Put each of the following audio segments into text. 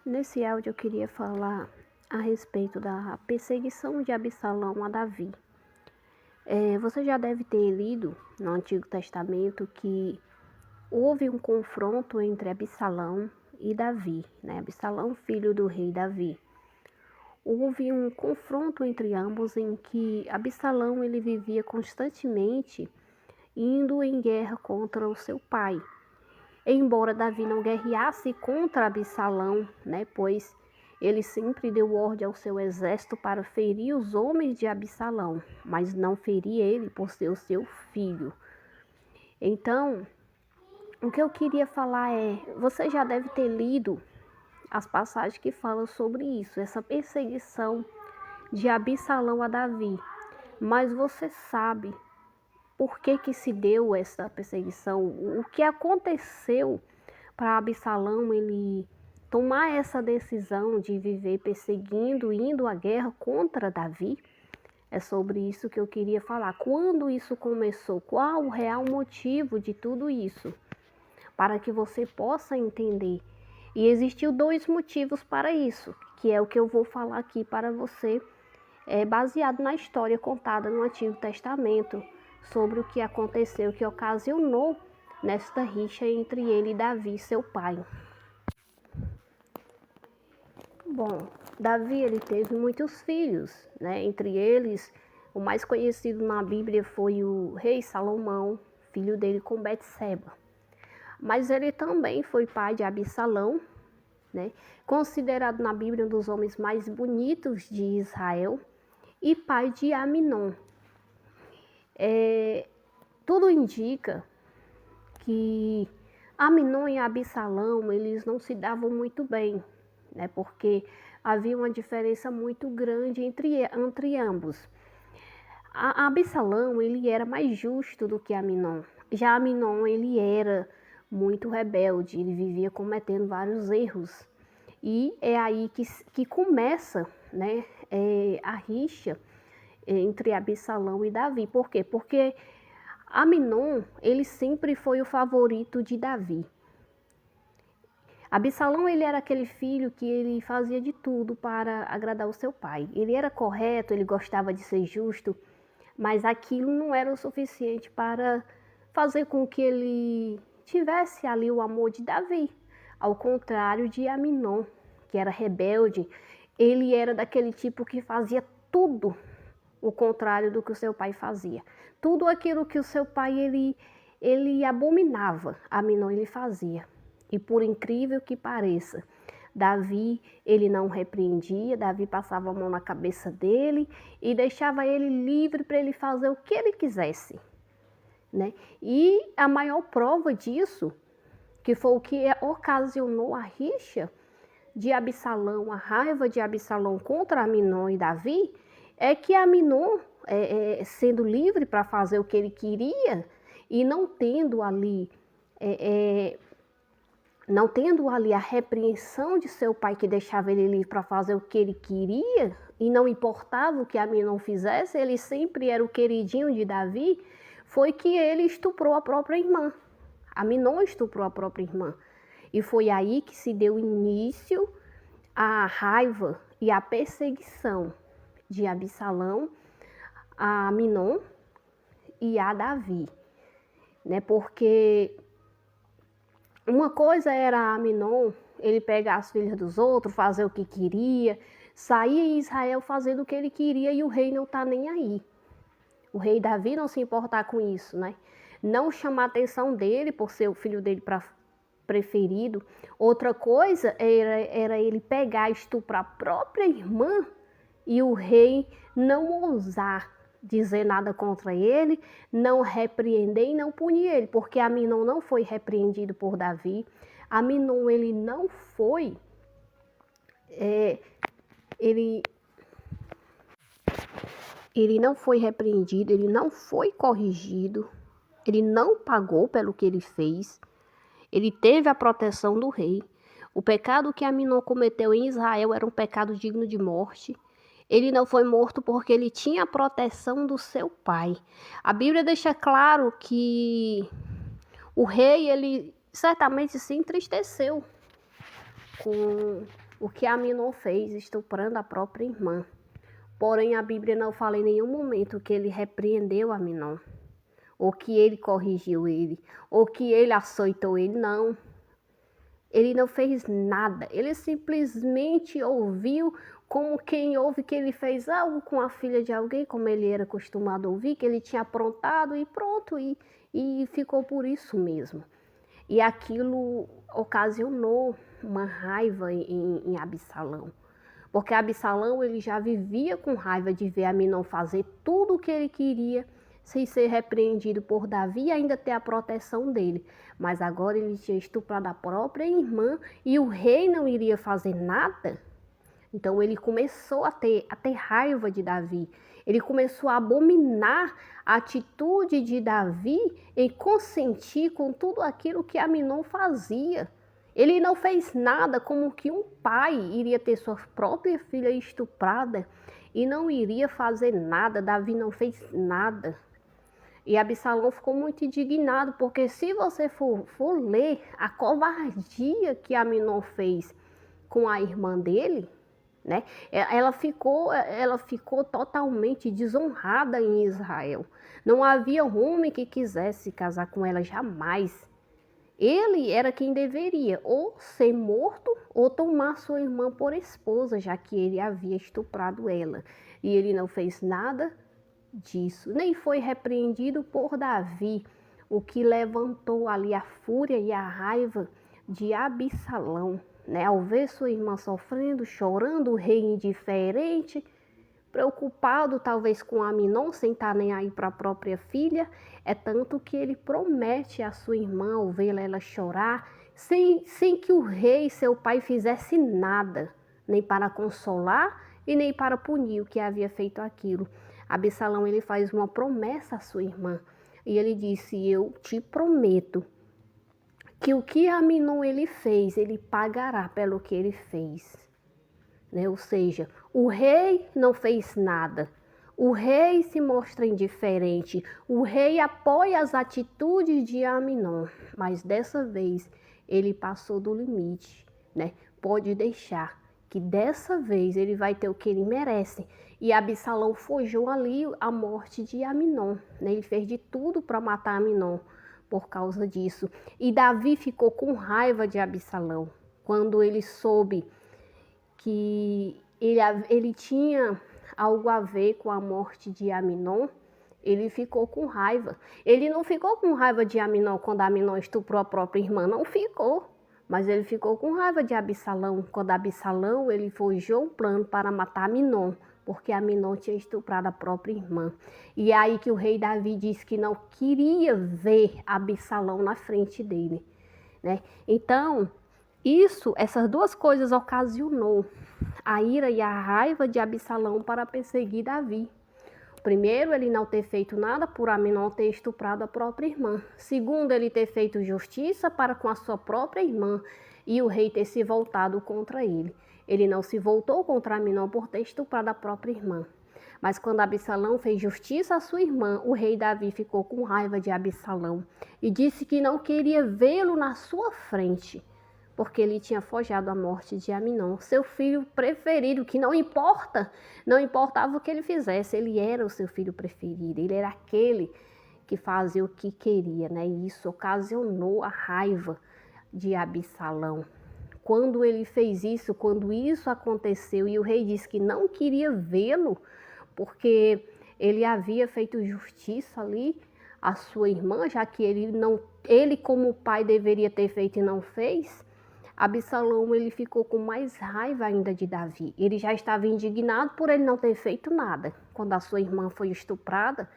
Nesse áudio eu queria falar a respeito da perseguição de Absalão a Davi. Você já deve ter lido no Antigo Testamento que houve um confronto entre Absalão e Davi, né? Absalão, filho do rei Davi. Houve um confronto entre ambos em que Absalão ele vivia constantemente indo em guerra contra o seu pai. Embora Davi não guerreasse contra Absalão, né, pois ele sempre deu ordem ao seu exército para ferir os homens de Absalão, mas não ferir ele por ser o seu filho. Então, o que eu queria falar você já deve ter lido as passagens que falam sobre isso, essa perseguição de Absalão a Davi, mas você sabe por que se deu essa perseguição? O que aconteceu para Absalão ele tomar essa decisão de viver perseguindo, indo à guerra contra Davi? É sobre isso que eu queria falar. Quando isso começou? Qual o real motivo de tudo isso? Para que você possa entender. E existiu dois motivos para isso, que é o que eu vou falar aqui para você, baseado na história contada no Antigo Testamento, sobre o que aconteceu, que ocasionou nesta rixa entre ele e Davi, seu pai. Bom, Davi ele teve muitos filhos, né? Entre eles, o mais conhecido na Bíblia foi o rei Salomão, filho dele com Betseba. Mas ele também foi pai de Absalão, né? Considerado na Bíblia um dos homens mais bonitos de Israel, e pai de Aminon. Tudo indica que Aminon e Absalão eles não se davam muito bem, né? Porque havia uma diferença muito grande entre ambos. Absalão ele era mais justo do que Aminon. Já Aminon ele era muito rebelde, ele vivia cometendo vários erros. E é aí que começa, né, a rixa entre Absalão e Davi. Por quê? Porque Aminon, ele sempre foi o favorito de Davi. Absalão, ele era aquele filho que ele fazia de tudo para agradar o seu pai. Ele era correto, ele gostava de ser justo, mas aquilo não era o suficiente para fazer com que ele tivesse ali o amor de Davi. Ao contrário de Aminon, que era rebelde, ele era daquele tipo que fazia tudo o contrário do que o seu pai fazia. Tudo aquilo que o seu pai ele abominava, Aminon ele fazia. E por incrível que pareça, Davi ele não repreendia, Davi passava a mão na cabeça dele e deixava ele livre para ele fazer o que ele quisesse, né? E a maior prova disso, que foi o que ocasionou a rixa de Absalão, a raiva de Absalão contra Aminon e Davi, é que Aminon, sendo livre para fazer o que ele queria e não tendo ali a repreensão de seu pai que deixava ele livre para fazer o que ele queria e não importava o que Aminon fizesse, ele sempre era o queridinho de Davi, foi que ele estuprou a própria irmã. Aminon estuprou a própria irmã. E foi aí que se deu início à raiva e à perseguição de Absalão a Aminon e a Davi, né? Porque uma coisa era Aminon, ele pegar as filhas dos outros, fazer o que queria, sair em Israel fazendo o que ele queria e o rei não tá nem aí. O rei Davi não se importar com isso, né? Não chamar a atenção dele por ser o filho dele preferido. Outra coisa era ele pegar e estuprar a própria irmã e o rei não ousar dizer nada contra ele, não repreender e não punir ele, porque Aminon não foi repreendido por Davi. Aminon ele não foi ele não foi repreendido, ele não foi corrigido, ele não pagou pelo que ele fez, ele teve a proteção do rei. O pecado que Aminon cometeu em Israel era um pecado digno de morte. Ele não foi morto porque ele tinha a proteção do seu pai. A Bíblia deixa claro que o rei, ele certamente se entristeceu com o que Aminon fez estuprando a própria irmã. Porém, a Bíblia não fala em nenhum momento que ele repreendeu Aminon, ou que ele corrigiu ele, ou que ele açoitou ele, não. Ele não fez nada, ele simplesmente ouviu como quem ouve que ele fez algo com a filha de alguém, como ele era acostumado a ouvir, que ele tinha aprontado e pronto, e ficou por isso mesmo. E aquilo ocasionou uma raiva em Absalão, porque Absalão ele já vivia com raiva de ver Aminon fazer tudo o que ele queria, sem ser repreendido por Davi e ainda ter a proteção dele. Mas agora ele tinha estuprado a própria irmã e o rei não iria fazer nada. Então ele começou a ter raiva de Davi. Ele começou a abominar a atitude de Davi em consentir com tudo aquilo que Aminon fazia. Ele não fez nada como que um pai iria ter sua própria filha estuprada e não iria fazer nada. Davi não fez nada. E Absalão ficou muito indignado, porque se você for ler a covardia que Aminon fez com a irmã dele, né, ela ficou totalmente desonrada em Israel. Não havia homem que quisesse casar com ela jamais. Ele era quem deveria ou ser morto ou tomar sua irmã por esposa, já que ele havia estuprado ela. E ele não fez nada disso, nem foi repreendido por Davi, o que levantou ali a fúria e a raiva de Absalão, né? Ao ver sua irmã sofrendo, chorando, o rei indiferente, preocupado talvez com Aminon, sem estar nem aí para a própria filha, é tanto que ele promete à sua irmã, ao vê-la ela chorar, sem que o rei, seu pai, fizesse nada, nem para consolar e nem para punir o que havia feito aquilo. Absalão ele faz uma promessa à sua irmã e ele disse: eu te prometo que o que Aminon ele fez, ele pagará pelo que ele fez. Né? Ou seja, o rei não fez nada, o rei se mostra indiferente, o rei apoia as atitudes de Aminon, mas dessa vez ele passou do limite, né? Pode deixar que dessa vez ele vai ter o que ele merece. E Absalão forjou ali a morte de Aminon, né? Ele fez de tudo para matar Aminon por causa disso. E Davi ficou com raiva de Absalão quando ele soube que ele tinha algo a ver com a morte de Aminon. Ele ficou com raiva. Ele não ficou com raiva de Aminon quando Aminon estuprou a própria irmã, não ficou. Mas ele ficou com raiva de Absalão, quando Absalão ele forjou um plano para matar Aminon, porque Aminon tinha estuprado a própria irmã. E é aí que o rei Davi disse que não queria ver Absalão na frente dele, né? Então, essas duas coisas ocasionou a ira e a raiva de Absalão para perseguir Davi. Primeiro, ele não ter feito nada por Aminon ter estuprado a própria irmã. Segundo, ele ter feito justiça para com a sua própria irmã e o rei ter se voltado contra ele. Ele não se voltou contra Aminon por ter estuprado a própria irmã. Mas quando Absalão fez justiça à sua irmã, o rei Davi ficou com raiva de Absalão e disse que não queria vê-lo na sua frente, porque ele tinha forjado a morte de Aminon, seu filho preferido, que não importava o que ele fizesse, ele era o seu filho preferido, ele era aquele que fazia o que queria, né? E isso ocasionou a raiva de Absalão. Quando ele fez isso, quando isso aconteceu e o rei disse que não queria vê-lo, porque ele havia feito justiça ali à sua irmã, já que ele como pai deveria ter feito e não fez, Absalão ele ficou com mais raiva ainda de Davi. Ele já estava indignado por ele não ter feito nada, quando a sua irmã foi estuprada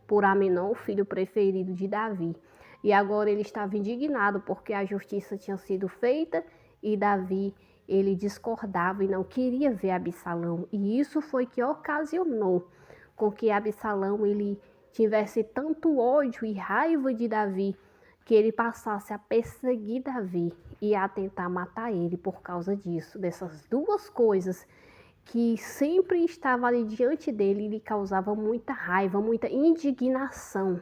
por Aminon, o filho preferido de Davi. E agora ele estava indignado porque a justiça tinha sido feita e Davi ele discordava e não queria ver Absalão. E isso foi que ocasionou com que Absalão ele tivesse tanto ódio e raiva de Davi, que ele passasse a perseguir Davi e a tentar matar ele por causa disso, dessas duas coisas que sempre estavam ali diante dele e lhe causavam muita raiva, muita indignação.